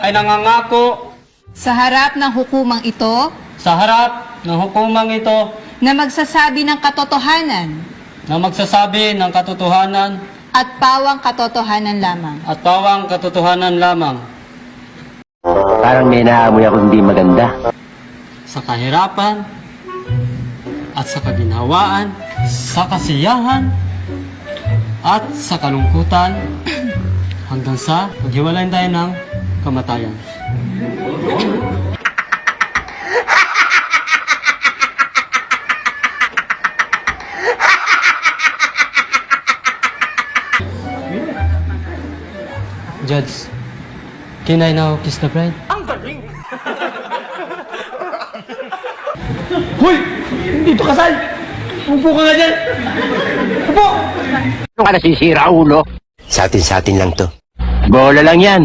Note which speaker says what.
Speaker 1: ay nangangako
Speaker 2: sa harap ng hukumang ito
Speaker 1: sa harap ng hukumang ito
Speaker 2: na magsasabi ng katotohanan
Speaker 1: na magsasabi ng katotohanan
Speaker 2: at pawang katotohanan lamang.
Speaker 1: at pawang katotohanan lamang
Speaker 3: Parang may naamoy ako hindi maganda.
Speaker 1: sa kahirapan at sa kaginhawaan, sa kasiyahan at sa kalungkutan hanggang sa maghiwalayan tayo ng kamatayan. Judge, can I now kiss the bride?
Speaker 4: Hoy! Dito kasal! Upo ka nga dyan! Upo!
Speaker 3: Ano ka nasisira, ulo? Sa atin lang to. Bola lang yan.